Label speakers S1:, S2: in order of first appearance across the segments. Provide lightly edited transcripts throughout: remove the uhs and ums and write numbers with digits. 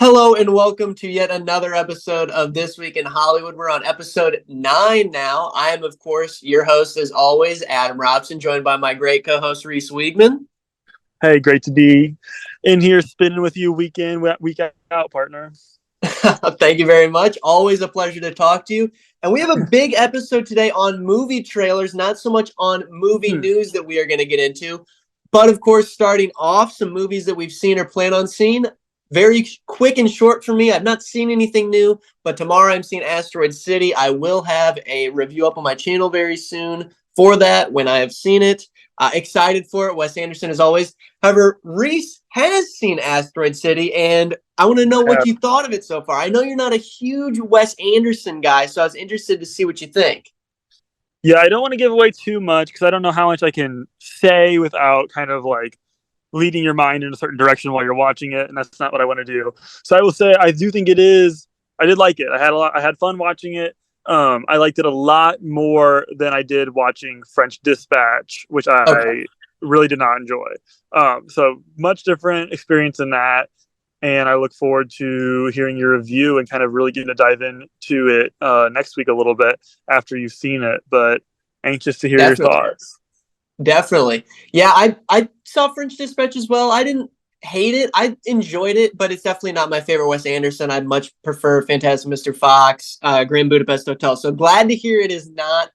S1: Hello and welcome to yet another episode of This Week in Hollywood. We're on episode 9 now. I am, of course, your host, as always, Adam Robson, joined by my great co-host, Reese Wiegman.
S2: Hey, great to be in here spinning with you week in, week out, partner.
S1: Thank you very much. Always a pleasure to talk to you. And we have a big episode today on movie trailers, not so much on movie news that we are going to get into, but, of course, starting off, some movies that we've seen or plan on seeing. Very quick and short for me. I've not seen anything new, but tomorrow I'm seeing Asteroid City. I will have a review up on my channel very soon for that when I have seen it. Excited for it. Wes Anderson, as always. However, Reese has seen Asteroid City, and I want to know what you thought of it so far. I know you're not a huge Wes Anderson guy, so I was interested to see what you think.
S2: Yeah, I don't want to give away too much because I don't know how much I can say without kind of like leading your mind in a certain direction while you're watching it, and that's not what I want to do. So I will say I do think it is. I did like it. I had fun watching it. I liked it a lot more than I did watching French Dispatch, which I really did not enjoy. So much different experience in that, and I look forward to hearing your review and kind of really getting to dive into it next week a little bit after you've seen it. But anxious to hear your thoughts.
S1: Definitely. Yeah, I saw French Dispatch as well. I didn't hate it. I enjoyed it, but it's definitely not my favorite Wes Anderson. I much prefer Fantastic Mr. Fox, Grand Budapest Hotel. So glad to hear it is not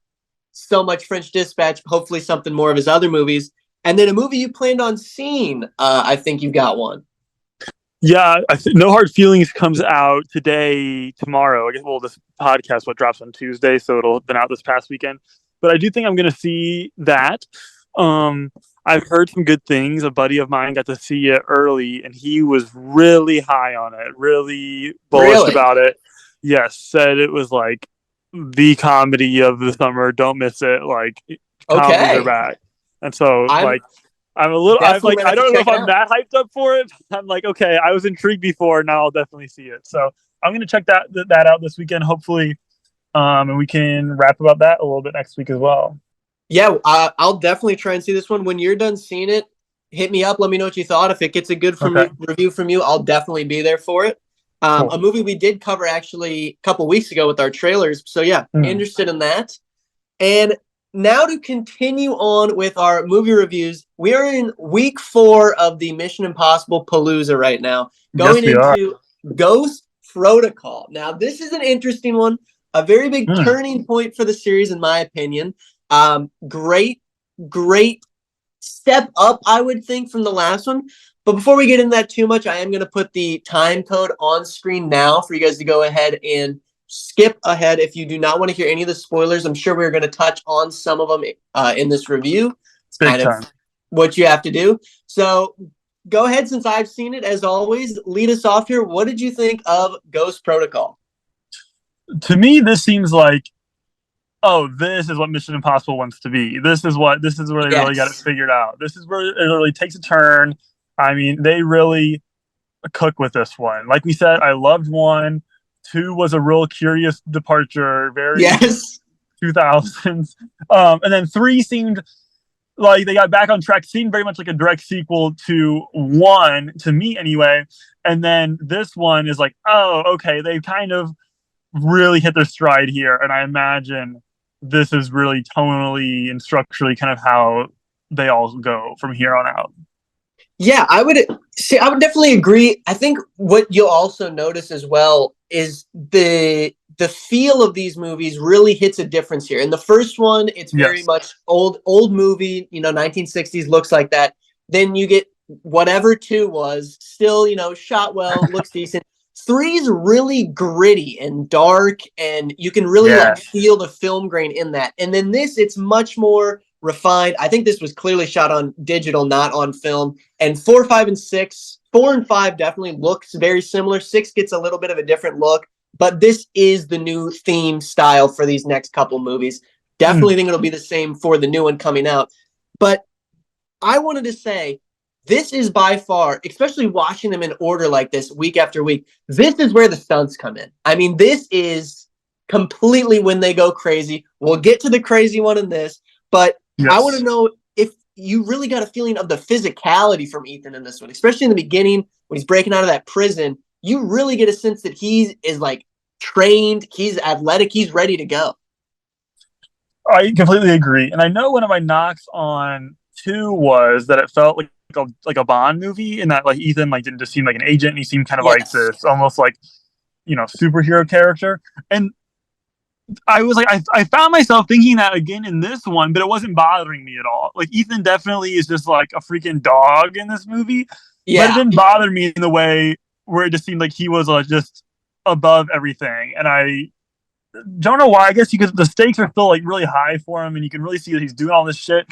S1: so much French Dispatch, hopefully something more of his other movies. And then a movie you planned on seeing, I think you've got one.
S2: Yeah, No Hard Feelings comes out tomorrow. I guess, well, this podcast drops on Tuesday, so it'll have been out this past weekend. But I do think I'm going to see that. I've heard some good things. A buddy of mine got to see it early, and he was really high on it, really bullish about it. Yes, said it was like the comedy of the summer. Don't miss it. Like, comedies are back. And so, I'm a little. I don't know if I'm that hyped up for it. I'm like, okay, I was intrigued before. Now I'll definitely see it. So I'm going to check that out this weekend, hopefully, and we can rap about that a little bit next week as well.
S1: Yeah, I'll definitely try and see this one. When you're done seeing it, hit me up. Let me know what you thought. If it gets a good review from you, I'll definitely be there for it. Cool. A movie we did cover actually a couple weeks ago with our trailers. So yeah, interested in that. And now to continue on with our movie reviews, we are in week 4 of the Mission Impossible Palooza right now, going into Ghost Protocol. Now, this is an interesting one, a very big turning point for the series, in my opinion. Great step up, I would think, from the last one. But before we get into that too much, I am going to put the time code on screen now for you guys to go ahead and skip ahead if you do not want to hear any of the spoilers. I'm sure we're going to touch on some of them in this review. It's kind of what you have to do. So go ahead, since I've seen it, as always, lead us off here. What did you think of Ghost Protocol?
S2: To me, this seems like, oh, this is what Mission Impossible wants to be. This is where they really got it figured out. This is where it really takes a turn. I mean, they really cook with this one. Like we said, I loved 1. 2 was a real curious departure, very 2000s. And then 3 seemed like they got back on track, seemed very much like a direct sequel to 1, to me anyway. And then this one is like, oh, okay, they kind of really hit their stride here. And I imagine this is really tonally and structurally kind of how they all go from here on out.
S1: Yeah, I would definitely agree. I think what you'll also notice as well is the feel of these movies really hits a difference here. In the first one, it's very much old movie, 1960s, looks like that. Then you get whatever 2 was, still, shot well, looks decent. 3 is really gritty and dark, and you can really feel the film grain in that. And then this, it's much more refined. I think this was clearly shot on digital, not on film. And 4, 5, and 6, 4 and 5 definitely looks very similar. 6 gets a little bit of a different look, but this is the new theme style for these next couple movies. Definitely think it'll be the same for the new one coming out. But I wanted to say, this is by far, especially watching them in order like this week after week, this is where the stunts come in. I mean, this is completely when they go crazy. We'll get to the crazy one in this, but I want to know if you really got a feeling of the physicality from Ethan in this one, especially in the beginning when he's breaking out of that prison. you really get a sense that he is like trained, he's athletic, he's ready to go.
S2: I completely agree. And I know one of my knocks on 2 was that it felt like a Bond movie, and that like Ethan like didn't just seem like an agent, and he seemed kind of like
S1: Yes.
S2: this almost like superhero character. And I was like, I found myself thinking that again in this one, but it wasn't bothering me at all. Like Ethan definitely is just like a freaking dog in this movie, but it
S1: Yeah.
S2: didn't bother me in the way where it just seemed like he was just above everything. And I don't know why. I guess because the stakes are still like really high for him, and you can really see that he's doing all this shit.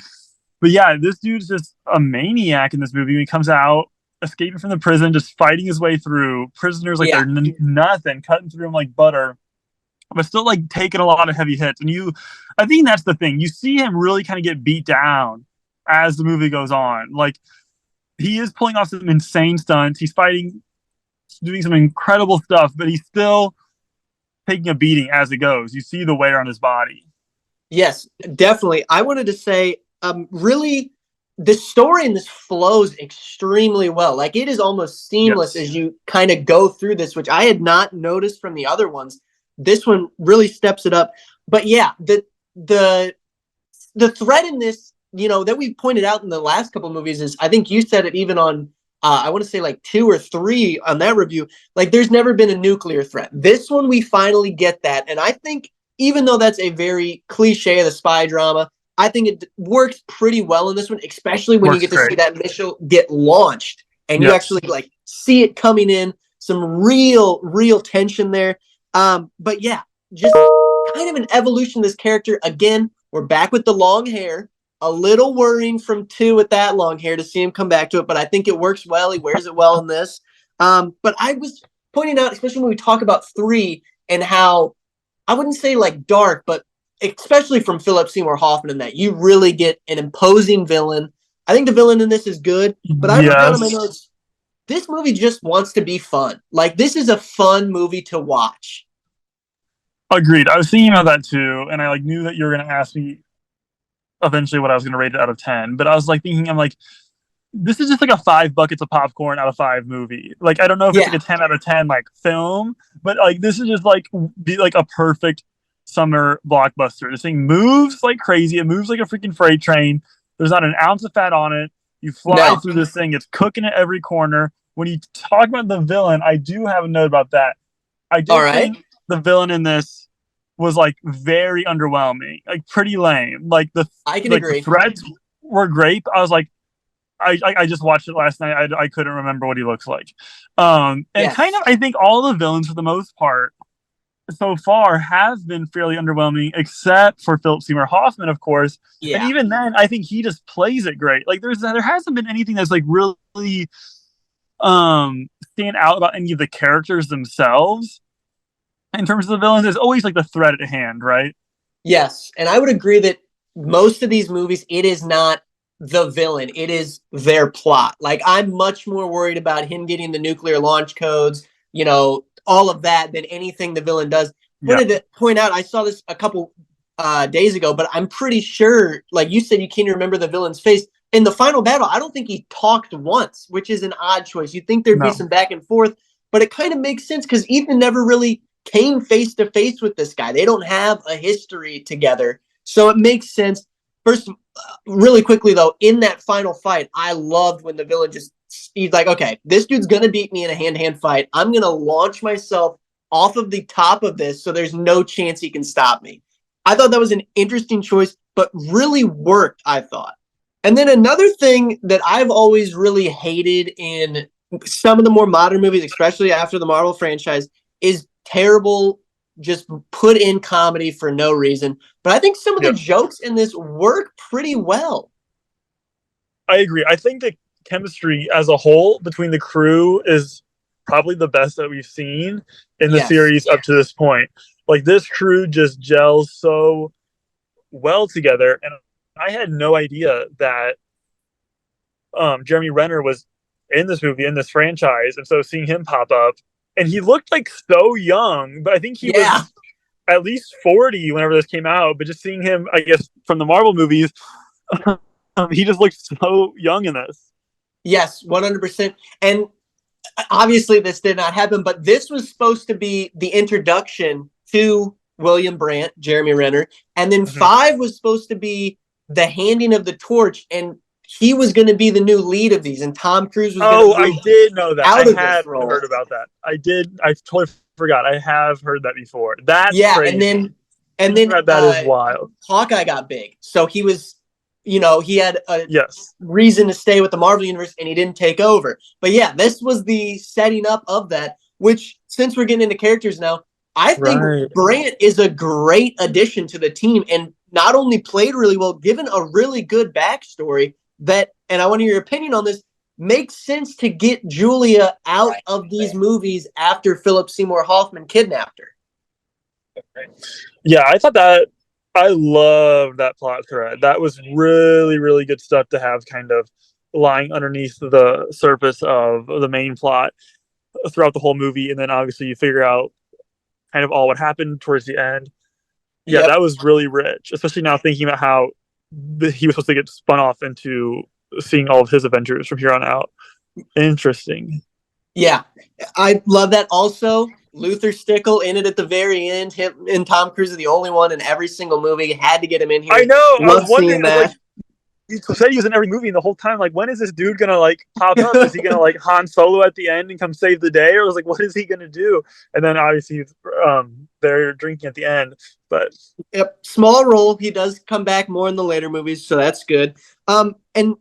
S2: But yeah, this dude's just a maniac in this movie. When he comes out, escaping from the prison, just fighting his way through prisoners like
S1: Yeah.
S2: they're nothing, cutting through them like butter, but still like taking a lot of heavy hits. And I think that's the thing. You see him really kind of get beat down as the movie goes on. Like he is pulling off some insane stunts. He's fighting, doing some incredible stuff, but he's still taking a beating as it goes. You see the wear on his body.
S1: Yes, definitely. I wanted to say, really, the story in this flows extremely well. Like it is almost seamless
S2: Yes.
S1: as you kind of go through this, which I had not noticed from the other ones. This one really steps it up. But yeah, the threat in this, that we pointed out in the last couple of movies is, I think you said it even on, I want to say like 2 or 3 on that review. Like there's never been a nuclear threat. This one we finally get that, and I think even though that's a very cliche of the spy drama, I think it works pretty well in this one, especially when you
S2: Works
S1: get to
S2: great.
S1: see that missile get launched and you
S2: Yes.
S1: actually like see it coming in. Some real tension there. But yeah, just kind of an evolution of this character. Again, we're back with the long hair. A little worrying from 2 with that long hair to see him come back to it, but I think it works well. He wears it well in this. But I was pointing out, especially when we talk about 3 and how, I wouldn't say like dark, but especially from Philip Seymour Hoffman, in that you really get an imposing villain. I think the villain in this is good, but I wrote down in my
S2: Yes.
S1: notes, this movie just wants to be fun. Like this is a fun movie to watch.
S2: Agreed. I was thinking about that too, and I like knew that you were going to ask me eventually what I was going to rate it out of 10. But I was like thinking, I'm like, this is just like a 5 buckets of popcorn out of 5 movie. Like I don't know if it's
S1: Yeah.
S2: like a 10 out of 10 like film, but like this is just like be like a perfect summer blockbuster. This thing moves like crazy. It moves like a freaking freight train. There's not an ounce of fat on it. You fly
S1: No.
S2: through this thing. It's cooking at every corner. When you talk about the villain, I do have a note about that. I
S1: All
S2: did
S1: right.
S2: think the villain in this was like very underwhelming, like pretty lame.
S1: I can
S2: Like the
S1: agree.
S2: threats were great. I was like, I just watched it last night. I couldn't remember what he looks like. And kind
S1: Yes.
S2: of, I think all the villains for the most part so far have been fairly underwhelming, except for Philip Seymour Hoffman, of course. And
S1: Yeah.
S2: even then, I think he just plays it great. Like there hasn't been anything that's like really stand out about any of the characters themselves. In terms of the villains, there's always like the threat at hand, right?
S1: Yes. And I would agree that most of these movies, it is not the villain, it is their plot. Like I'm much more worried about him getting the nuclear launch codes, all of that, than anything the villain does.
S2: Yeah.
S1: Wanted to point out, I saw this a couple days ago, but I'm pretty sure, like you said, you can't remember the villain's face. In the final battle, I don't think he talked once, which is an odd choice. You'd think there'd be
S2: No.
S1: some back and forth, but it kind of makes sense because Ethan never really came face to face with this guy. They don't have a history together. So it makes sense. First, really quickly though, in that final fight, I loved when the villain he's like, okay, this dude's going to beat me in a hand-to-hand fight. I'm going to launch myself off of the top of this so there's no chance he can stop me. I thought that was an interesting choice, but really worked, I thought. And then another thing that I've always really hated in some of the more modern movies, especially after the Marvel franchise, is terrible, just put in comedy for no reason. But I think some of the jokes in this work pretty well.
S2: I agree. I think the chemistry as a whole between the crew is probably the best that we've seen in the series up to this point. Like this crew just gels so well together, and I had no idea that Jeremy Renner was in this movie, in this franchise, and so seeing him pop up, and he looked like so young, but I think he was at least 40 whenever this came out. But just seeing him, I guess, from the Marvel movies, he just looked so young in this.
S1: Yes, 100%. And obviously this did not happen, but this was supposed to be the introduction to William Brandt, Jeremy Renner, and then 5 was supposed to be the handing of the torch, and he was going to be the new lead of these, and Tom Cruise was going to
S2: I did know that.
S1: out
S2: I
S1: of
S2: had
S1: this role.
S2: heard about that. I totally forgot. I have heard that before. That's
S1: crazy. and then
S2: that is wild.
S1: Hawkeye got big, so he was, he had a
S2: Yes.
S1: reason to stay with the Marvel Universe, and he didn't take over. But yeah, this was the setting up of that, which, since we're getting into characters now, I think Brandt is a great addition to the team, and not only played really well, given a really good backstory that, and I want to hear your opinion on this, makes sense to get Julia out of these movies after Philip Seymour Hoffman kidnapped her.
S2: Yeah, I love that plot thread. That was really, really good stuff to have kind of lying underneath the surface of the main plot throughout the whole movie. And then obviously you figure out kind of all what happened towards the end. Yeah, that was really rich, especially now thinking about how he was supposed to get spun off into seeing all of his adventures from here on out. Interesting.
S1: Yeah, I love that. Also, Luther Stickle in it at the very end. Him and Tom Cruise are the only one in every single movie. Had to get him in here.
S2: I know. I was wondering
S1: that.
S2: Like, you said he was in every movie, and the whole time, like, when is this dude gonna like pop up? Is he gonna like Han Solo at the end and come save the day, or was like, what is he gonna do? And then obviously, they're drinking at the end. But
S1: small role. He does come back more in the later movies, so that's good. And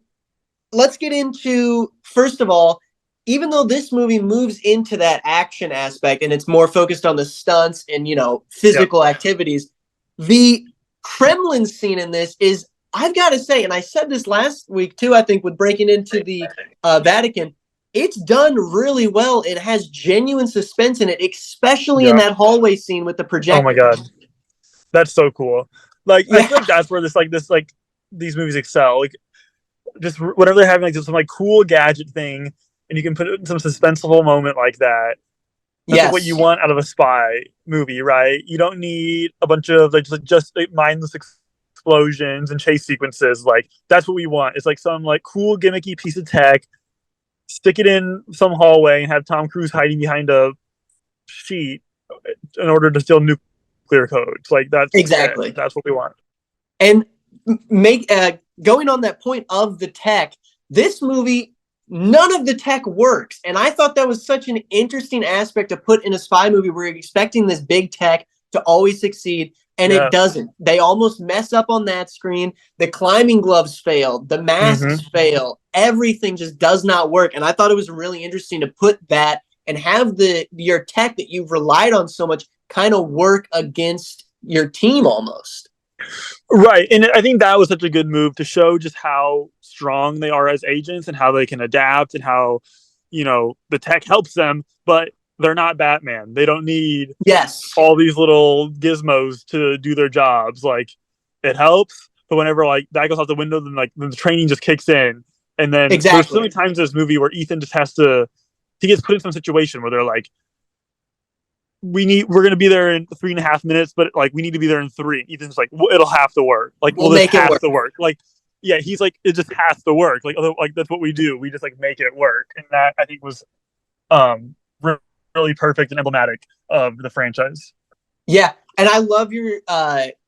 S1: let's get into, first of all, even though this movie moves into that action aspect and it's more focused on the stunts and, physical activities, the Kremlin scene in this is, I've got to say, and I said this last week too, I think, with breaking into the Vatican, it's done really well. It has genuine suspense in it, especially in that hallway scene with the projector.
S2: Oh my God. That's so cool. Like, I feel like that's where these movies excel. Like, just whenever they're having like some like cool gadget thing, and you can put it in some suspenseful moment like that. That's like what you want out of a spy movie, right? You don't need a bunch of just mindless explosions and chase sequences. Like, that's what we want. It's like some like cool gimmicky piece of tech. Stick it in some hallway and have Tom Cruise hiding behind a sheet in order to steal nuclear codes. Like, that's exactly that's what we want.
S1: And going on that point of the tech, this movie, none of the tech works. And I thought that was such an interesting aspect to put in a spy movie where you're expecting this big tech to always succeed, and it doesn't. They almost mess up on that screen. The climbing gloves fail. The masks fail. Everything just does not work. And I thought it was really interesting to put that and have your tech that you've relied on so much kind of work against your team almost.
S2: Right. And I think that was such a good move to show just how strong they are as agents and how they can adapt and how, the tech helps them, but they're not Batman. They don't need all these little gizmos to do their jobs. Like, it helps, but whenever like that goes out the window, then like the training just kicks in. And then there's so many times in this movie where Ethan just he gets put in some situation where they're like, we're going to be there in 3.5 minutes, but like we need to be there in 3. Ethan's like, well, it'll have to work. Like, we'll this has to work. Like, yeah, he's like, it just has to work. Like that's what we do. We just like make it work. And that I think was really perfect and emblematic of the franchise.
S1: Yeah. And I love your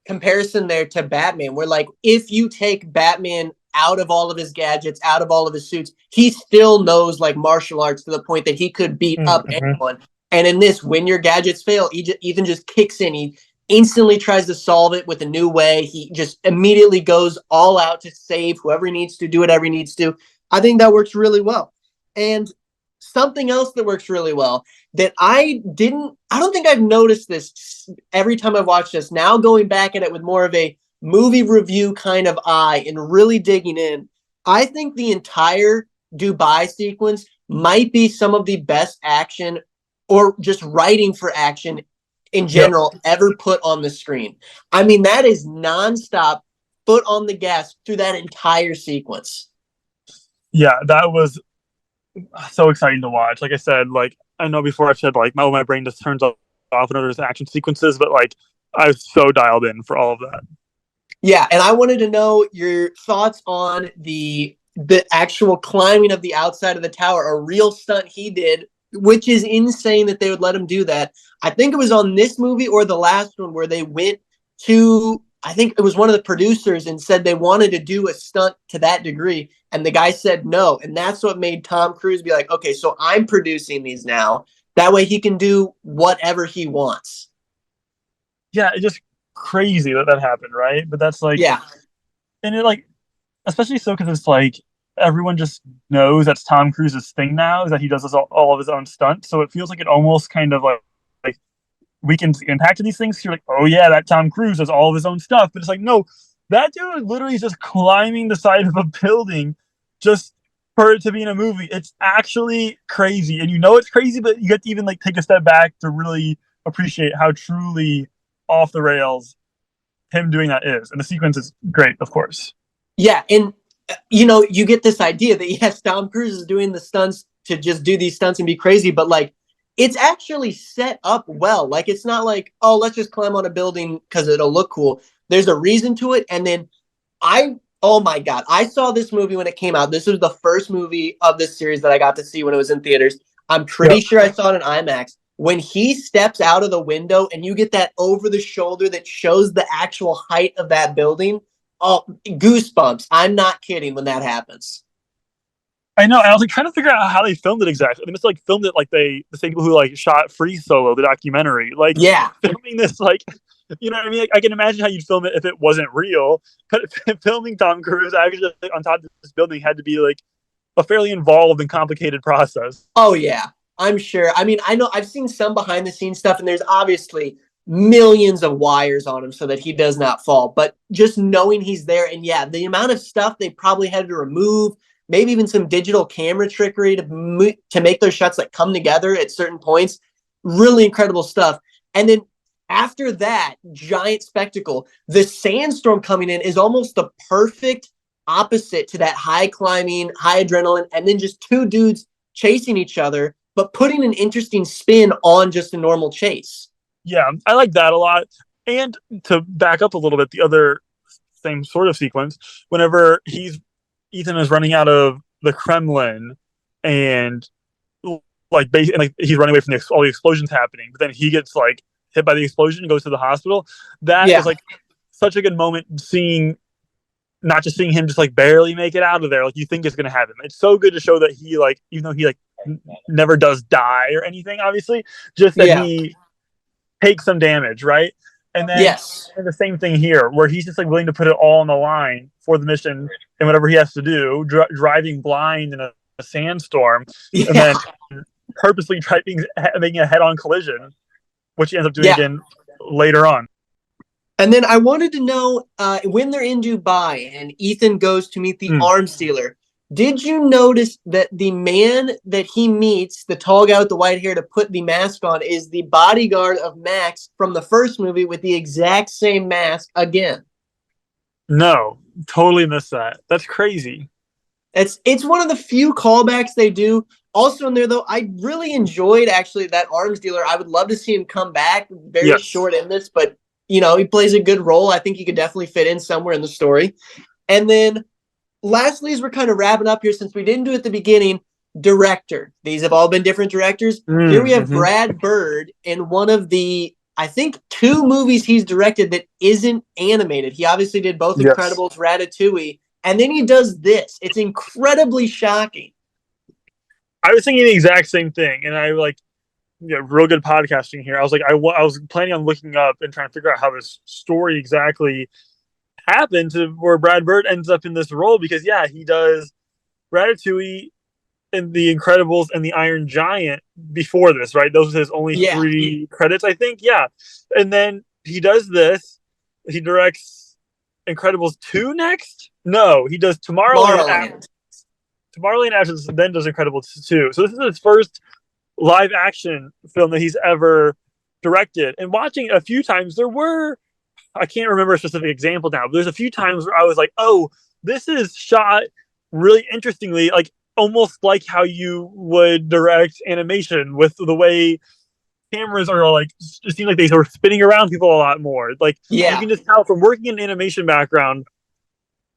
S1: comparison there to Batman, where like, if you take Batman out of all of his gadgets, out of all of his suits, he still knows like martial arts to the point that he could beat up anyone. And in this, when your gadgets fail, Ethan just kicks in. He instantly tries to solve it with a new way. He just immediately goes all out to save whoever he needs to, do whatever he needs to. I think that works really well. And something else that works really well that I don't think I've noticed this every time I've watched this. Now going back at it with more of a movie review kind of eye and really digging in, I think the entire Dubai sequence might be some of the best action or just writing for action in general ever put on the screen. I mean, that is nonstop, foot on the gas through that entire sequence. Yeah,
S2: that was so exciting to watch. Like I said, like I know before I've said like my brain just turns off whenever there's action sequences, but like I was so dialed in for all of that.
S1: Yeah, and I wanted to know your thoughts on the the actual climbing of the outside of the tower, a real stunt he did, which is insane that they would let him do that. I think it was on this movie or the last one where they went to, I think it was one of the producers and said they wanted to do a stunt to that degree. And the guy said no. And that's what made Tom Cruise be like, okay, so I'm producing these now. That way he can do whatever he wants.
S2: Yeah, it's just crazy that that happened, right? But that's like,
S1: Yeah.
S2: and it like, especially so because it's like everyone just knows that's Tom Cruise's thing now is that he does this all of his own stunts. So it feels like it almost kind of like weakens the impact of these things. You're like, oh yeah, that Tom Cruise does all of his own stuff, but it's like, no, that dude literally is just climbing the side of a building just for it to be in a movie. It's actually crazy, and you know it's crazy, but you have to even like take a step back to really appreciate how truly off the rails him doing that is. And the sequence is great, of course.
S1: Yeah. And, you know, you get this idea that, yes, Tom Cruise is doing the stunts to just do these stunts and be crazy, but like, it's actually set up well. Like, it's not like, oh, let's just climb on a building because it'll look cool. There's a reason to it. And then oh my God, I saw this movie when it came out. This was the first movie of this series that I got to see when it was in theaters. I'm pretty sure I saw it in IMAX. When he steps out of the window and you get that over the shoulder that shows the actual height of that building, oh, goosebumps. I'm not kidding when that happens.
S2: I know. And I was like trying to figure out how they filmed it exactly. They must like filmed it like the same people who like shot Free Solo, the documentary. Like
S1: Yeah.
S2: filming this, like, you know what I mean? Like, I can imagine how you'd film it if it wasn't real. But filming Tom Cruise actually like, on top of this building had to be like a fairly involved and complicated process.
S1: Oh yeah, I'm sure. I mean, I know I've seen some behind the scenes stuff, and there's obviously millions of wires on him so that he does not fall. But just knowing he's there, and yeah, the amount of stuff they probably had to remove, maybe even some digital camera trickery to make those shots like come together at certain points, really incredible stuff. And then after that giant spectacle, the sandstorm coming in is almost the perfect opposite to that high climbing, high adrenaline, and then just two dudes chasing each other, but putting an interesting spin on just a normal chase.
S2: Yeah, I like that a lot. And to back up a little bit, the other same sort of sequence, whenever Ethan is running out of the Kremlin and like basically like he's running away from all the explosions happening, but then he gets like hit by the explosion and goes to the hospital. That is like such a good moment not just seeing him just like barely make it out of there. Like you think it's going to happen. It's so good to show that he like, even though he like never does die or anything, obviously, just that he takes some damage, right? And then the same thing here, where he's just like willing to put it all on the line for the mission and whatever he has to do, driving blind in a sandstorm, and then purposely making a head-on collision, which he ends up doing again later on.
S1: And then I wanted to know when they're in Dubai and Ethan goes to meet the arms dealer. Did you notice that the man that he meets, the tall guy with the white hair to put the mask on, is the bodyguard of Max from the first movie with the exact same mask again?
S2: No, totally missed that. That's crazy.
S1: It's one of the few callbacks they do. Also in there, though, I really enjoyed actually that arms dealer. I would love to see him come back. Very short in this, but you know, he plays a good role. I think he could definitely fit in somewhere in the story. And then lastly, as we're kind of wrapping up here, since we didn't do it at the beginning, director. These have all been different directors. Here we have Brad Bird in one of the, I think, 2 movies he's directed that isn't animated. He obviously did both Incredibles, Ratatouille, and then he does this. It's incredibly shocking.
S2: I was thinking the exact same thing, and I like, real good podcasting here. I was like, I was planning on looking up and trying to figure out how this story exactly happened to where Brad Bird ends up in this role, because he does Ratatouille and The Incredibles and The Iron Giant before this, right? Those are his only 3 credits, I think. And then he does this. He directs Incredibles 2 next? No, he does Tomorrowland. Tomorrowland Absence, then does Incredibles 2. So this is his first live action film that he's ever directed. And watching a few times, I can't remember a specific example now, but there's a few times where I was like, oh, this is shot really interestingly, like almost like how you would direct animation, with the way cameras are like, it seems like they were spinning around people a lot more. Like you can just tell from working in an animation background,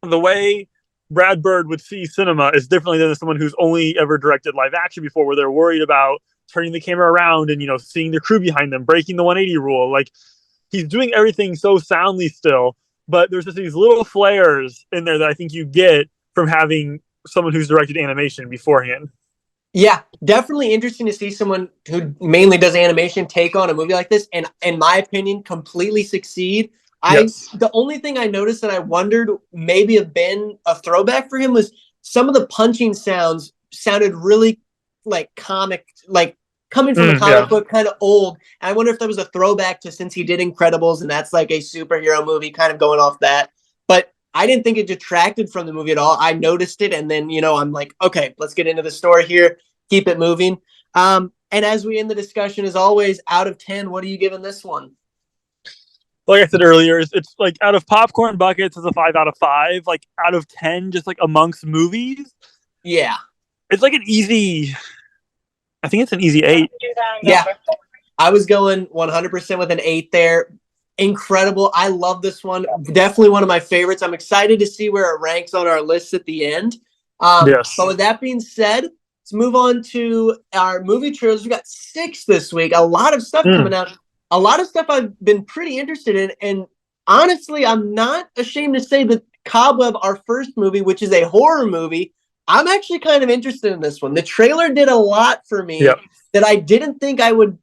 S2: the way Brad Bird would see cinema is differently than someone who's only ever directed live action before, where they're worried about turning the camera around and seeing the crew behind them, breaking the 180 rule. Like he's doing everything so soundly still, but there's just these little flares in there that I think you get from having someone who's directed animation beforehand.
S1: Yeah, definitely interesting to see someone who mainly does animation take on a movie like this, and in my opinion, completely succeed.
S2: Yes.
S1: The only thing I noticed that I wondered maybe have been a throwback for him was some of the punching sounds sounded really like comic, like coming from a comic book, kind of old. And I wonder if that was a throwback to since he did Incredibles, and that's like a superhero movie, kind of going off that. But I didn't think it detracted from the movie at all. I noticed it, and then I'm like, okay, let's get into the story here, keep it moving. And as we end the discussion, as always, out of 10, what are you giving this one?
S2: Like I said earlier, it's like out of popcorn buckets, it's a 5 out of 5. Like out of 10, just like amongst movies,
S1: Yeah,
S2: it's like an easy. I think it's an easy 8.
S1: Yeah, I was going 100% with an 8 there. Incredible. I love this one. Definitely one of my favorites. I'm excited to see where it ranks on our list at the end.
S2: Yes.
S1: But with that being said, let's move on to our movie trailers. We got 6 this week. A lot of stuff coming out. A lot of stuff I've been pretty interested in. And honestly, I'm not ashamed to say that Cobweb, our first movie, which is a horror movie, I'm actually kind of interested in this one. The trailer did a lot for me that I didn't think I would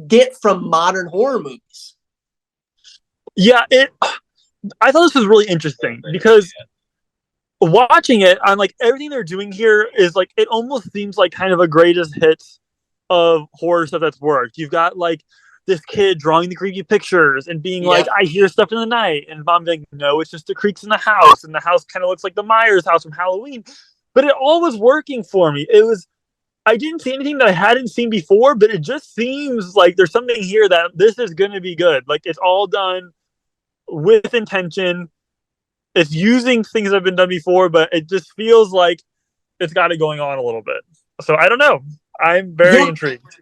S1: get from modern horror movies.
S2: Yeah, I thought this was really interesting because watching it, I'm like, everything they're doing here is like, it almost seems like kind of a greatest hits of horror stuff that's worked. You've got like this kid drawing the creepy pictures and being like, I hear stuff in the night, and mom being, no, it's just the creaks in the house, and the house kind of looks like the Myers house from Halloween. But it all was working for me. I didn't see anything that I hadn't seen before, but it just seems like there's something here that this is going to be good. Like it's all done with intention. It's using things that have been done before, but it just feels like it's got it going on a little bit. So I don't know. I'm very intrigued.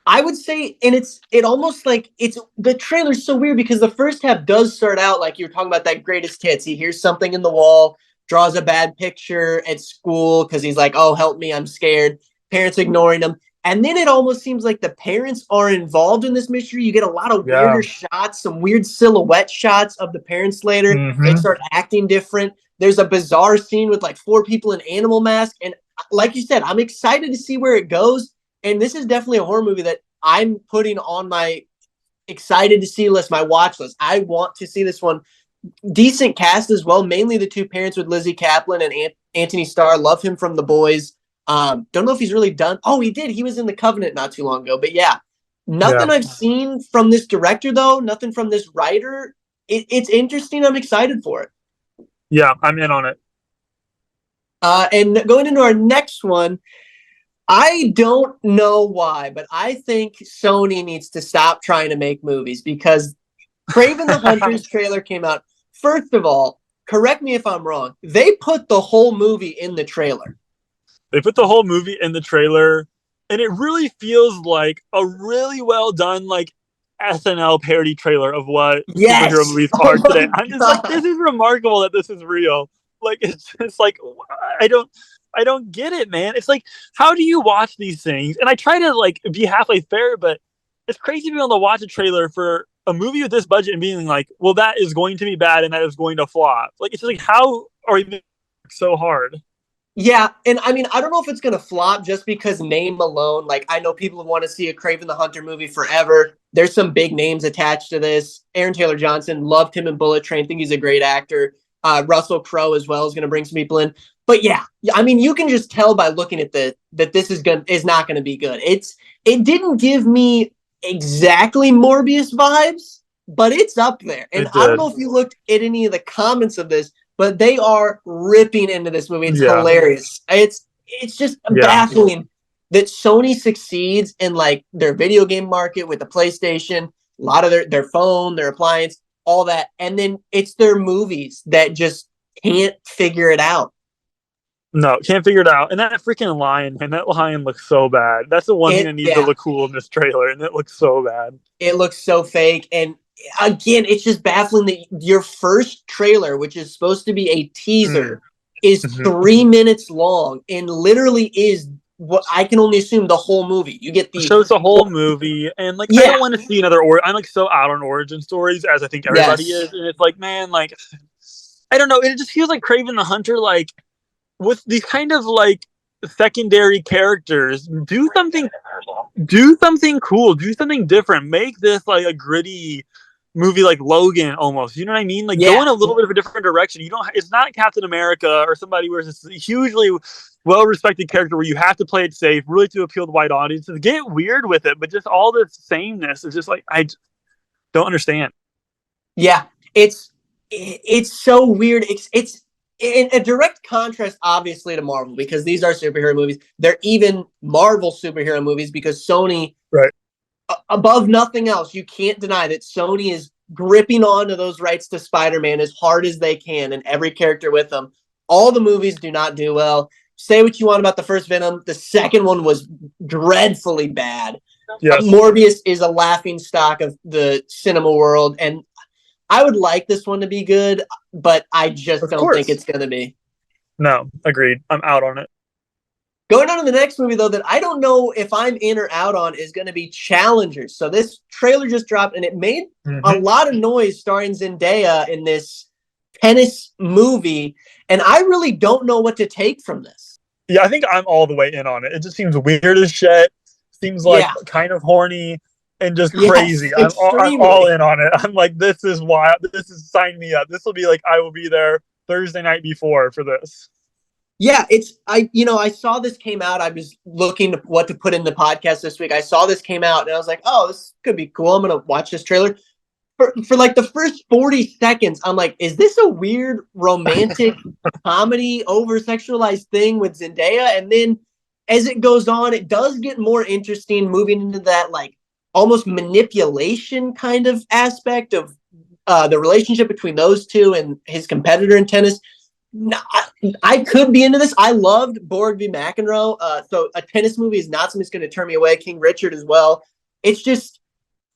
S1: I would say, and it almost like the trailer's so weird because the first half does start out like you're talking about that greatest hits. He hears something in the wall, draws a bad picture at school because he's like, oh, help me, I'm scared. Parents ignoring him. And then it almost seems like the parents are involved in this mystery. You get a lot of weirder shots, some weird silhouette shots of the parents later. They start acting different. There's a bizarre scene with like 4 people in animal masks. And like you said, I'm excited to see where it goes. And this is definitely a horror movie that I'm putting on my excited to see list, my watch list. I want to see this one. Decent cast as well. Mainly the 2 parents with Lizzie Kaplan and Anthony Starr. Love him from The Boys. Don't know if he's really done. Oh, he did. He was in The Covenant not too long ago. But yeah, nothing I've seen from this director, though. Nothing from this writer. It's interesting. I'm excited for it.
S2: Yeah, I'm in on it.
S1: And going into our next one, I don't know why, but I think Sony needs to stop trying to make movies because Craven the Hunter's trailer came out. First of all, correct me if I'm wrong. They put the whole movie in the trailer.
S2: They put the whole movie in the trailer, and it really feels like a really well done, like SNL parody trailer of what superhero movies are today. I'm just like, this is remarkable that this is real. Like, it's just like, I don't get it, man. It's like, how do you watch these things? And I try to like be halfway fair, but it's crazy to be able to watch a trailer for a movie with this budget and being like, well, that is going to be bad and that is going to flop. Like, it's just like, how are you so hard?
S1: Yeah, and I mean, I don't know if it's going to flop just because name alone. Like, I know people want to see a Craven the Hunter movie forever. There's some big names attached to this. Aaron Taylor Johnson, loved him in Bullet Train. Think he's a great actor. Russell Crowe as well is going to bring some people in. But yeah, I mean, you can just tell by looking at that this is not going to be good. It didn't give me exactly Morbius vibes, but it's up there. And I don't know if you looked at any of the comments of this, but they are ripping into this movie. It's hilarious. It's just baffling that Sony succeeds in like their video game market with the PlayStation, a lot of their phone, their appliance, all that. And then it's their movies that just can't figure it out.
S2: No, can't figure it out. And that freaking lion, man, that lion looks so bad. That's the one thing that needs to look cool in this trailer, and it looks so bad.
S1: It looks so fake. And again, it's just baffling that your first trailer, which is supposed to be a teaser, is
S2: Mhm.
S1: 3 minutes long and literally is what I can only assume the whole movie. You get the
S2: Shows the whole movie, and like I
S1: yeah,
S2: don't want to see another. I'm like so out on origin stories, as I think everybody
S1: yes,
S2: is, and it's like, man, like I don't know. It just feels like Craven the Hunter, like with these kind of like secondary characters, do something cool, do something different, make this like a gritty movie like Logan almost. You know what I mean? Like go
S1: yeah,
S2: in a little bit of a different direction. You don't. It's not Captain America or somebody where it's this hugely well-respected character where you have to play it safe, really to appeal to wide audiences. Get weird with it, but just all this sameness is just like I don't understand.
S1: yeah. It's so weird. It's in a direct contrast, obviously, to Marvel because these are superhero movies. They're even Marvel superhero movies because Sony,
S2: Right.
S1: above nothing else, you can't deny that Sony is gripping onto those rights to Spider-Man as hard as they can and every character with them. All the movies do not do well. Say what you want about the first Venom. The second one was dreadfully bad.
S2: Yes.
S1: Morbius is a laughing stock of the cinema world, and I would like this one to be good, but I just
S2: Of
S1: don't think
S2: course.
S1: it's going to be.
S2: No. Agreed. I'm out on it.
S1: Going on to the next movie, though, that I don't know if I'm in or out on is going to be Challengers. So this trailer just dropped, and it made a
S2: Mm-hmm.
S1: lot of noise starring Zendaya in this tennis movie, and I really don't know what to take from this.
S2: Yeah, I think I'm all the way in on it. It just seems weird as shit. Seems like
S1: Yeah.
S2: kind of horny and just
S1: Yes,
S2: crazy. I'm all
S1: extremely.
S2: in on it. I'm like, this is wild. This is sign me up. This will be like I will be there Thursday night before for this.
S1: Yeah, I saw this came out. I was looking to what to put in the podcast this week. I saw this came out and I was like, oh, this could be cool. I'm gonna watch this trailer. For like the first 40 seconds, I'm like, is this a weird romantic comedy over sexualized thing with Zendaya? And then as it goes on, it does get more interesting, moving into that like almost manipulation kind of aspect of the relationship between those two and his competitor in tennis. No, I could be into this. I loved Borg v. McEnroe. So a tennis movie is not something that's going to turn me away. King Richard as well. It's just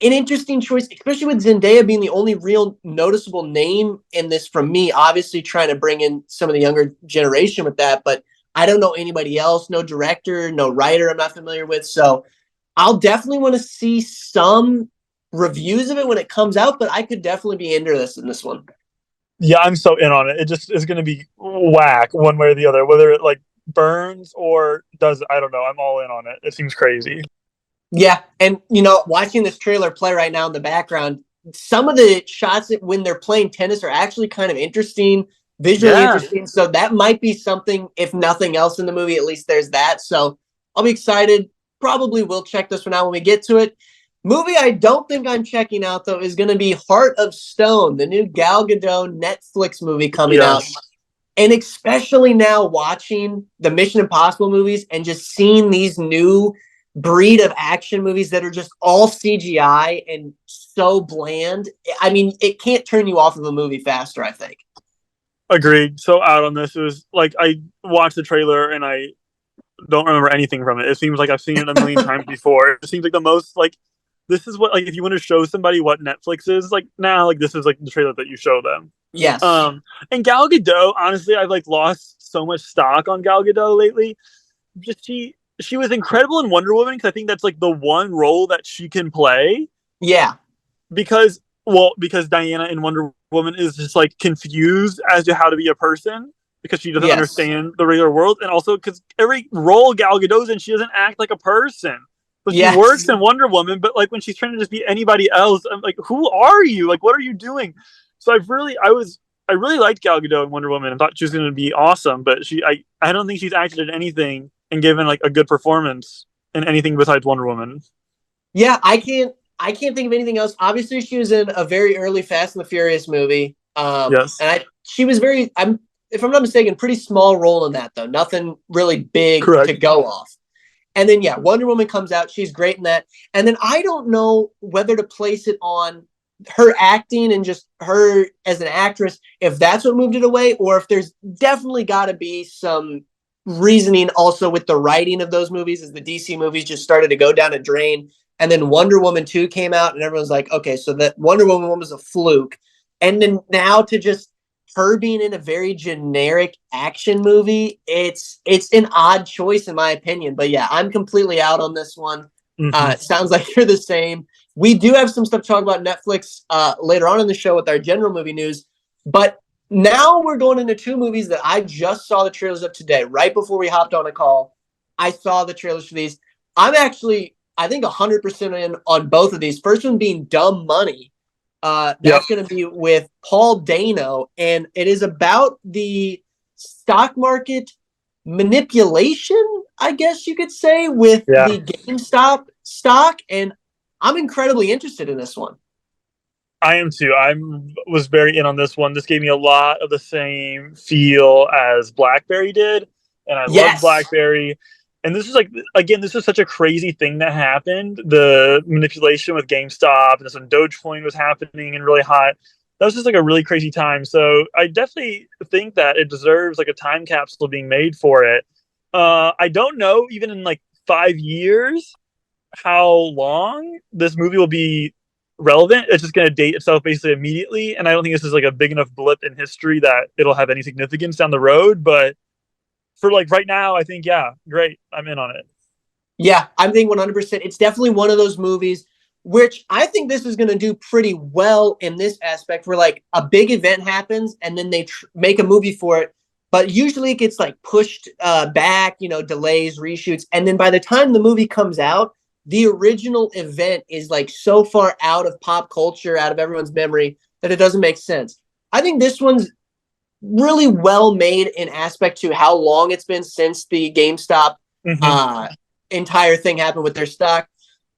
S1: an interesting choice, especially with Zendaya being the only real noticeable name in this from me. Obviously, trying to bring in some of the younger generation with that, but I don't know anybody else. No director, no writer I'm not familiar with. So I'll definitely want to see some reviews of it when it comes out, but I could definitely be into this in this one.
S2: Yeah, I'm so in on it. It just is going to be whack one way or the other. Whether it like burns or does, I don't know. I'm all in on it. It seems crazy.
S1: Yeah, and watching this trailer play right now in the background, some of the shots that when they're playing tennis are actually kind of interesting, visually
S2: Yeah.
S1: interesting. So that might be something, if nothing else in the movie, at least there's that. So I'll be excited. Probably will check this one out when we get to it. Movie I don't think I'm checking out though is going to be Heart of Stone, the new Gal Gadot Netflix movie coming out.
S2: Yes.
S1: And especially now watching the Mission Impossible movies and just seeing these new breed of action movies that are just all CGI and so bland. I mean, it can't turn you off of a movie faster, I think.
S2: Agreed. So out on this. It was like I watched the trailer and I don't remember anything from it. It seems like I've seen it a million times before. It seems like the most like this is what like if you want to show somebody what Netflix is like now, like this is like the trailer that you show them.
S1: Yes.
S2: And Gal Gadot, honestly, I've like lost so much stock on Gal Gadot lately. Just she was incredible in Wonder Woman because I think that's like the one role that she can play
S1: Yeah.
S2: because Diana in Wonder Woman is just like confused as to how to be a person because she doesn't
S1: Yes.
S2: understand the regular world, and also because every role Gal Gadot's in, she doesn't act like a person. So she works
S1: Yes.
S2: in Wonder Woman, but like when she's trying to just be anybody else, I'm like, who are you? Like, what are you doing? So I really liked Gal Gadot in Wonder Woman and thought she was going to be awesome, but I don't think she's acted in anything and given like a good performance in anything besides Wonder Woman.
S1: Yeah, I can't think of anything else. Obviously, she was in a very early Fast and the Furious movie.
S2: Yes,
S1: And she was if I'm not mistaken, pretty small role in that though. Nothing really big to
S2: correct.
S1: go off. And then yeah, Wonder Woman comes out. She's great in that. And then I don't know whether to place it on her acting and just her as an actress, if that's what moved it away, or if there's definitely got to be some reasoning also with the writing of those movies as the DC movies just started to go down a drain. And then Wonder Woman 2 came out and everyone's like, okay, so that Wonder Woman 1 was a fluke. And then now to just her being in a very generic action movie, it's an odd choice in my opinion. But yeah, I'm completely out on this one.
S2: Mm-hmm.
S1: It sounds like you're the same. We do have some stuff to talk about Netflix later on in the show with our general movie news. But now we're going into two movies that I just saw the trailers of today, right before we hopped on a call. I saw the trailers for these. I'm actually, I think, 100% in on both of these. First one being Dumb Money.
S2: Yep.
S1: That's going to be with Paul Dano, and it is about the stock market manipulation, I guess you could say, with
S2: Yeah.
S1: the GameStop stock. And I'm incredibly interested in this one.
S2: I am too. Was very in on this one. This gave me a lot of the same feel as Blackberry did, and I loved
S1: Yes.
S2: Blackberry. And this is like, again, this is such a crazy thing that happened. The manipulation with GameStop, and this when Dogecoin was happening and really hot. That was just like a really crazy time. So I definitely think that it deserves like a time capsule being made for it. I don't know, even in like 5 years, how long this movie will be relevant. It's just going to date itself basically immediately, and I don't think this is like a big enough blip in history that it'll have any significance down the road. But for like right now, I think yeah, great. I'm in on it.
S1: Yeah, I think 100%. It's definitely one of those movies which I think this is going to do pretty well in this aspect where like a big event happens and then they make a movie for it. But usually it gets like pushed back, delays, reshoots. And then by the time the movie comes out, the original event is like so far out of pop culture, out of everyone's memory that it doesn't make sense. I think this one's really well made in aspect to how long it's been since the GameStop
S2: Mm-hmm.
S1: entire thing happened with their stock.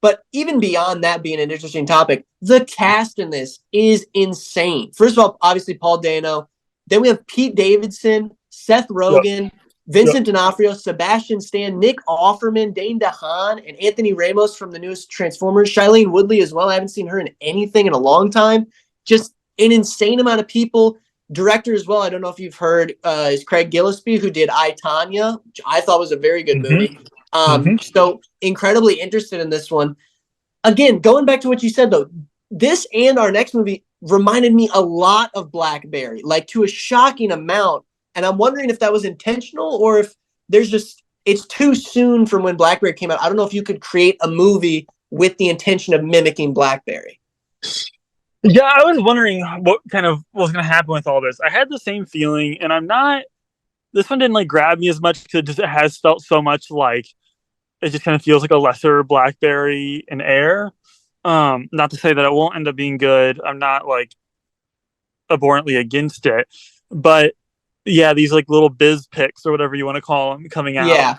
S1: But even beyond that being an interesting topic, the cast in this is insane. First of all, obviously Paul Dano. Then we have Pete Davidson, Seth
S2: Yep.
S1: Rogen,
S2: Yep.
S1: Vincent D'Onofrio, Sebastian Stan, Nick Offerman, Dane DeHaan, and Anthony Ramos from the newest Transformers. Shailene Woodley as well. I haven't seen her in anything in a long time. Just an insane amount of people. Director as well, I don't know if you've heard, is Craig Gillespie, who did I, Tonya, which I thought was a very good movie.
S2: Mm-hmm. Mm-hmm.
S1: So incredibly interested in this one. Again, going back to what you said, though, this and our next movie reminded me a lot of Blackberry, like to a shocking amount. And I'm wondering if that was intentional or if there's just, it's too soon from when Blackberry came out. I don't know if you could create a movie with the intention of mimicking Blackberry.
S2: Yeah, I was wondering what was going to happen with all this. I had the same feeling, and I'm not. This one didn't like grab me as much because it has felt so much like it just kind of feels like a lesser Blackberry in air. Not to say that it won't end up being good. I'm not like abhorrently against it, but yeah, these like little biz picks or whatever you want to call them coming out.
S1: Yeah.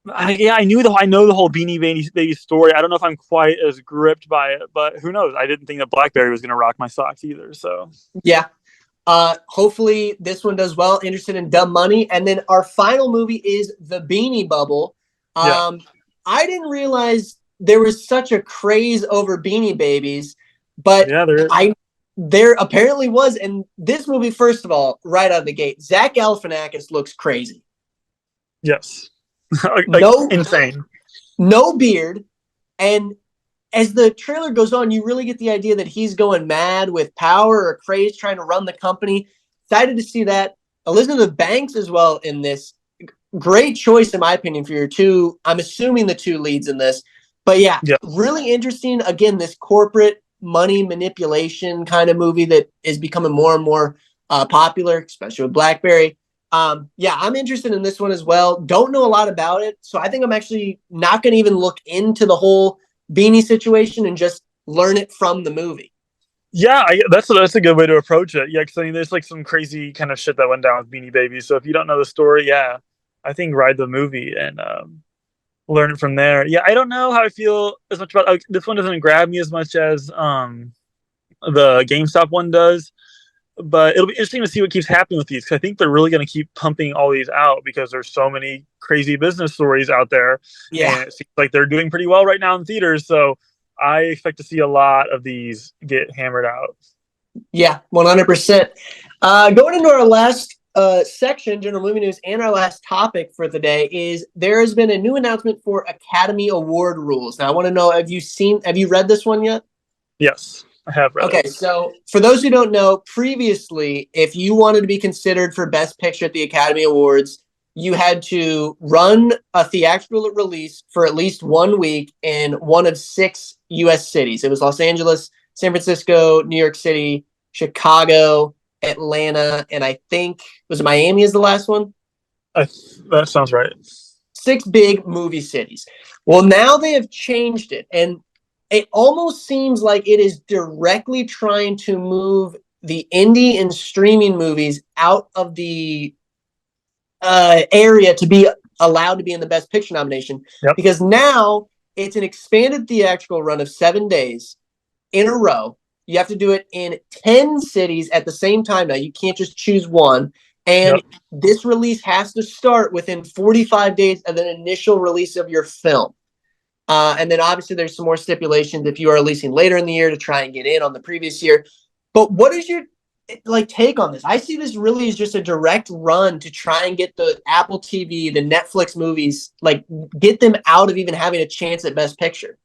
S2: I know the whole Beanie Baby story. I don't know if I'm quite as gripped by it, but who knows? I didn't think that Blackberry was going to rock my socks either. So
S1: Yeah. Hopefully this one does well. Interested in Dumb Money. And then our final movie is The Beanie Bubble.
S2: yeah,
S1: I didn't realize there was such a craze over Beanie Babies, but
S2: yeah, there is.
S1: there apparently was. And this movie, first of all, right out of the gate, Zach Galifianakis looks crazy.
S2: Yes, like
S1: No,
S2: insane.
S1: no beard. And as the trailer goes on, you really get the idea that he's going mad with power or craze trying to run the company. Excited to see that. Elizabeth Banks as well in this. Great choice, in my opinion, for your two. I'm assuming the two leads in this. But yeah,
S2: Yeah,
S1: really interesting. Again, this corporate money manipulation kind of movie that is becoming more and more popular, especially with Blackberry. Yeah, I'm interested in this one as well. Don't know a lot about it. So I think I'm actually not going to even look into the whole Beanie situation and just learn it from the movie.
S2: yeah, that's a good way to approach it. Yeah, because I mean, there's like some crazy kind of shit that went down with Beanie Baby. So if you don't know the story, yeah, I think ride the movie and learn it from there. Yeah, I don't know how I feel as much about this one. Doesn't grab me as much as the GameStop one does. But it'll be interesting to see what keeps happening with these because I think they're really going to keep pumping all these out because there's so many crazy business stories out there,
S1: Yeah.
S2: and it seems like they're doing pretty well right now in theaters. So I expect to see a lot of these get hammered out.
S1: Yeah, 100%. Going into our last section, general movie news, and our last topic for the day is there has been a new announcement for Academy Award rules. Now, I want to know, have you read this one yet?
S2: Yes. I have read
S1: Okay,
S2: it.
S1: so for those who don't know, previously, if you wanted to be considered for Best Picture at the Academy Awards, you had to run a theatrical release for at least 1 week in one of 6 U.S. cities. It was Los Angeles, San Francisco, New York City, Chicago, Atlanta, and I think was Miami is the last one.
S2: That sounds right.
S1: 6 big movie cities. Well, now they have changed it, and it almost seems like it is directly trying to move the indie and streaming movies out of the area to be allowed to be in the Best Picture nomination,
S2: Yep.
S1: because now it's an expanded theatrical run of 7 days in a row. You have to do it in 10 cities at the same time now. You can't just choose one. And this release has to start within 45 days of an initial release of your film. And then obviously there's some more stipulations if you are releasing later in the year to try and get in on the previous year. But what is your take on this? I see this really as just a direct run to try and get the Apple TV, the Netflix movies, get them out of even having a chance at Best Picture.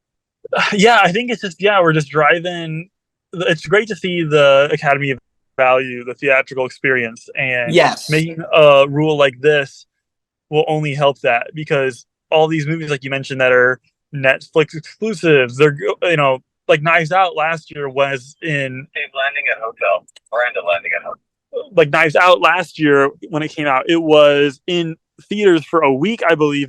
S2: Yeah, I think it's just we're just driving. It's great to see the Academy value the theatrical experience, and
S1: Yes.
S2: making a rule like this will only help that, because all these movies, like you mentioned, that are Netflix exclusives, they're like Knives Out last year was in
S3: Landing at hotel. Miranda landing at hotel.
S2: Like Knives Out last year when it came out, it was in theaters for a week, I believe.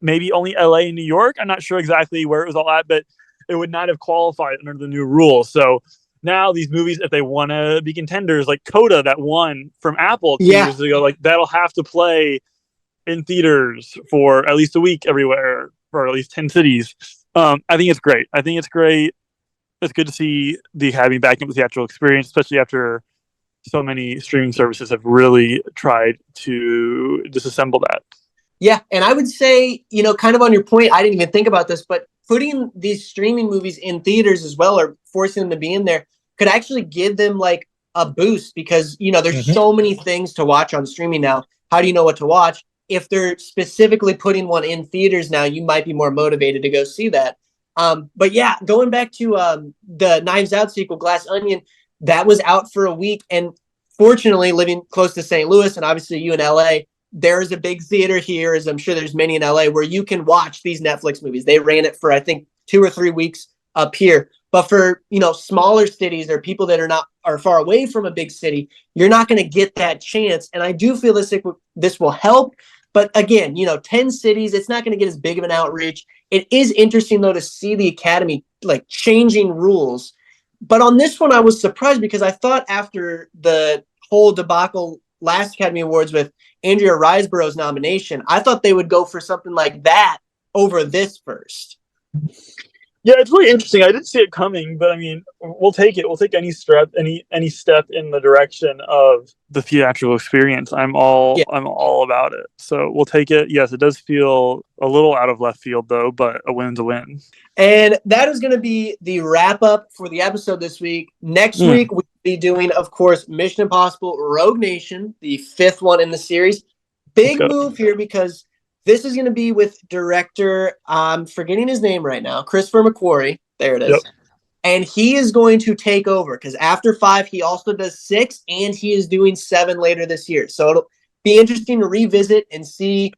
S2: Maybe only LA and New York. I'm not sure exactly where it was all at, but it would not have qualified under the new rule. So now these movies, if they want to be contenders, like Coda that won from Apple 2 years ago, like that'll have to play in theaters for at least a week everywhere, for at least 10 cities. I think it's great. It's good to see the Academy back into the theatrical experience, especially after so many streaming services have really tried to disassemble that.
S1: Yeah, and I would say, kind of on your point, I didn't even think about this, but putting these streaming movies in theaters as well, or forcing them to be in there, could actually give them like a boost, because, there's so many things to watch on streaming now. How do you know what to watch? If they're specifically putting one in theaters now, you might be more motivated to go see that. But yeah, going back to the Knives Out sequel, Glass Onion, that was out for a week. And fortunately, living close to St. Louis, and obviously you in LA, there's a big theater here, as I'm sure there's many in LA, where you can watch these Netflix movies. They ran it for, I think, 2 or 3 weeks up here. But for, smaller cities or people that are far away from a big city, you're not going to get that chance. And I do feel this will help. But again, 10 cities, it's not going to get as big of an outreach. It is interesting, though, to see the Academy changing rules. But on this one, I was surprised, because I thought after the whole debacle last Academy Awards with Andrea Riseborough's nomination, I thought they would go for something like that over this first.
S2: Yeah, it's really interesting. I didn't see it coming, but I mean, we'll take it. We'll take any step in the direction of the theatrical experience. I'm all about it. So we'll take it. Yes, it does feel a little out of left field though, but a win's a win.
S1: And that is going to be the wrap up for the episode this week. Next week, we'll be doing, of course, Mission Impossible Rogue Nation, the 5th one in the series. Big move here, because this is going to be with director, I'm forgetting his name right now, Christopher McQuarrie. There it is. Yep. And he is going to take over, because after 5, he also does 6, and he is doing 7 later this year. So it'll be interesting to revisit and see,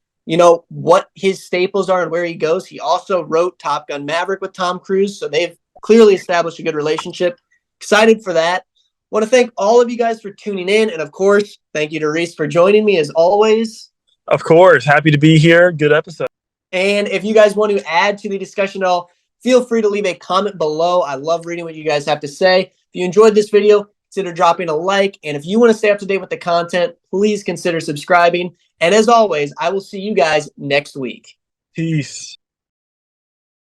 S1: what his staples are and where he goes. He also wrote Top Gun Maverick with Tom Cruise, so they've clearly established a good relationship. Excited for that. Want to thank all of you guys for tuning in, and of course, thank you to Reese for joining me as always.
S2: Of course, happy to be here. Good episode.
S1: And if you guys want to add to the discussion at all, feel free to leave a comment below. I love reading what you guys have to say. If you enjoyed this video, consider dropping a like. And if you want to stay up to date with the content, please consider subscribing. And as always, I will see you guys next week.
S2: Peace.